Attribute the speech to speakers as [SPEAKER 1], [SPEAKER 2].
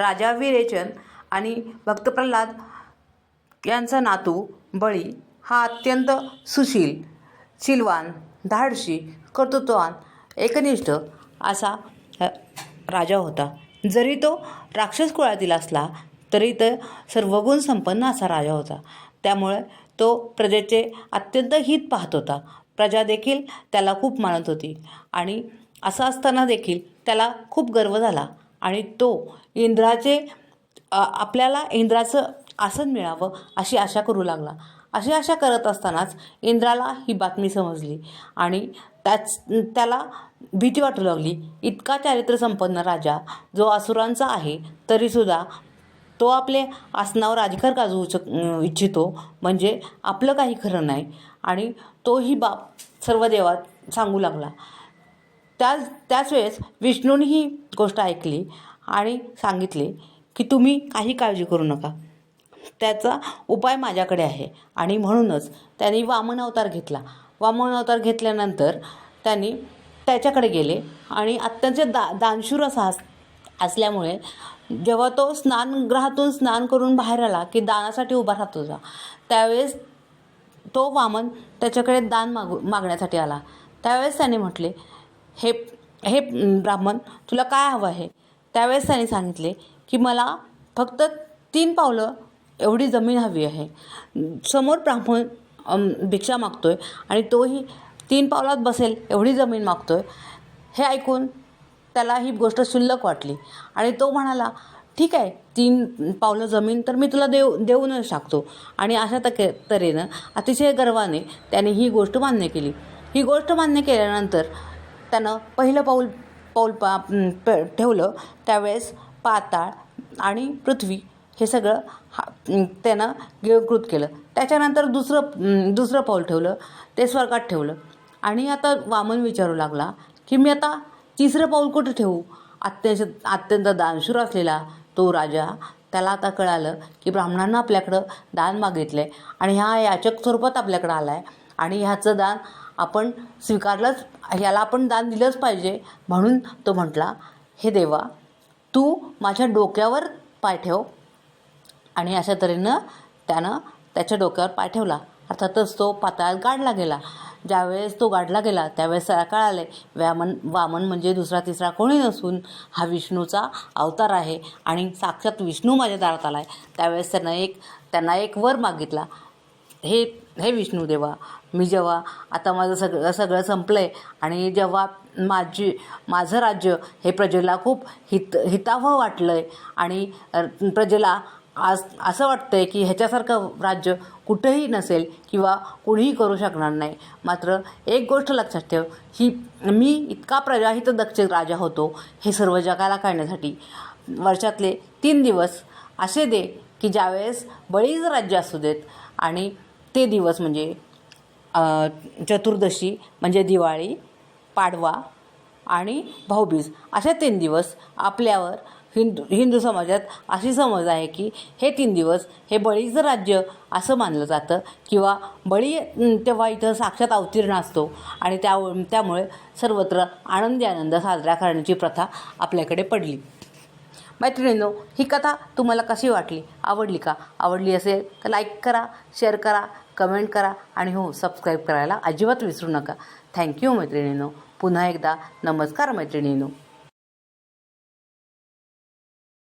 [SPEAKER 1] राजा विरेचन आणि भक्त प्रल्हाद यांचा नातू बळी हा अत्यंत सुशील, शीलवान, धाडशी, कर्तृत्ववान, एकनिष्ठ असा राजा होता. जरी तो राक्षस कुळातील असला तरी तो सर्वगुण संपन्न असा राजा होता. त्यामुळे तो प्रजेचे अत्यंत हित पाहत होता. प्रजा देखील त्याला खूप मानत होती आणि असं असताना देखील त्याला खूप गर्व झाला आणि तो आपल्याला इंद्राचं आसन मिळावं अशी आशा करू लागला. अशी आशा करत असतानाच इंद्राला ही बातमी समजली आणि त्याला भीती वाटू लागली. इतका चारित्र्यसंपन्न राजा जो असुरांचा आहे तरीसुद्धा तो आपले आसनावर अधिकार गाजवू इच्छितो, म्हणजे आपलं काही खरं नाही. आणि तोही बाप सर्व देवात सांगू लागला. त्याच वेळेस विष्णूने ही गोष्ट ऐकली आणि सांगितले की तुम्ही काही काळजी करू नका, त्याचा उपाय माझ्याकडे आहे. आणि म्हणूनच त्यांनी वामन अवतार घेतला. वामन अवतार घेतल्यानंतर त्यांनी त्याच्याकडे गेले आणि अत्यंत दानशूर असा असल्यामुळे जेव्हा तो स्नानगृहातून स्नान करून बाहेर आला की दानासाठी उभा राहत होता, त्यावेळेस तो वामन त्याच्याकडे दान मागण्यासाठी आला. त्यावेळेस त्याने म्हटले, हे हे ब्राह्मण, तुला काय हवं आहे? त्यावेळेस त्याने सांगितले की मला फक्त 3 पावलं एवढी जमीन हवी आहे. समोर ब्राह्मण भिक्षा मागतोय आणि तोही 3 पावलात बसेल एवढी जमीन मागतोय. हे ऐकून त्याला ही गोष्ट क्षुल्लक वाटली आणि तो म्हणाला, ठीक आहे, 3 पावलं जमीन तर मी तुला देऊनच टाकतो. आणि अशा तऱ्हेनं अतिशय गर्वाने त्याने ही गोष्ट मान्य केली. ही गोष्ट मान्य केल्यानंतर त्यानं पहिलं पाऊल ठेवलं. त्यावेळेस पाताळ आणि पृथ्वी हे सगळं त्यानं गिळंकृत केलं. त्याच्यानंतर दुसरं पाऊल ठेवलं, ते स्वर्गात ठेवलं. आणि आता वामन विचारू लागला की मी आता 3रं पाऊल कुठं ठेवू? अत्यंत दानशूर असलेला तो राजा, त्याला आता कळालं की ब्राह्मणांना आपल्याकडं दान मागितलं आहे आणि हा याचक स्वरूपात आपल्याकडं आला आहे आणि ह्याचं दान आपण स्वीकारलंच, ह्याला आपण दान दिलंच पाहिजे. म्हणून तो म्हटला, हे देवा, तू माझ्या डोक्यावर पाय ठेव. आणि अशा तऱ्हेनं त्यानं त्याच्या डोक्यावर पाय ठेवला. अर्थातच तो पाताळात गाडला गेला. ज्यावेळेस तो गाडला गेला त्यावेळेस त्याला कळाले वामन म्हणजे दुसरा तिसरा कोणी नसून हा विष्णूचा अवतार आहे आणि साक्षात विष्णू माझ्या दारात आला आहे. त्यावेळेस त्यांना एक वर मागितला, हे विष्णुदेवा, मी जेव्हा आता माझं सगळं संपलं आहे आणि जेव्हा माझं राज्य हे प्रजेला खूप हितावह वाटलं आहे आणि प्रजेला आज असं वाटतं आहे की ह्याच्यासारखं राज्य कुठंही नसेल किंवा कुणीही करू शकणार नाही. मात्र एक गोष्ट लक्षात ठेव, मी इतका प्रजाहित दक्ष राजा होतो हे सर्व जगाला कळण्यासाठी वर्षातले 3 दिवस असे दे की ज्यावेळेस बळीचं राज्य असू देत. आणि ते दिवस म्हणजे चतुर्दशी म्हणजे दिवाळी, पाडवा आणि भाऊबीज अशा 3 दिवस आपल्यावर हिंदू समाजात अशी समज आहे की हे 3 दिवस हे बळीचं राज्य असं मानलं जातं किंवा बळी तेव्हा इथं साक्षात अवतीर्ण असतो आणि त्यामुळे सर्वत्र आनंद साजरा करण्याची प्रथा आपल्याकडे पडली. मैत्रिणींनो, ही कथा तुम्हाला कशी वाटली? आवडली का? आवडली असेल तर लाईक करा, शेअर करा, कमेंट करा आणि हो, सबस्क्राईब करायला अजिबात विसरू नका. थँक्यू मैत्रिणींनो. पुन्हा एकदा नमस्कार मैत्रिणींनो.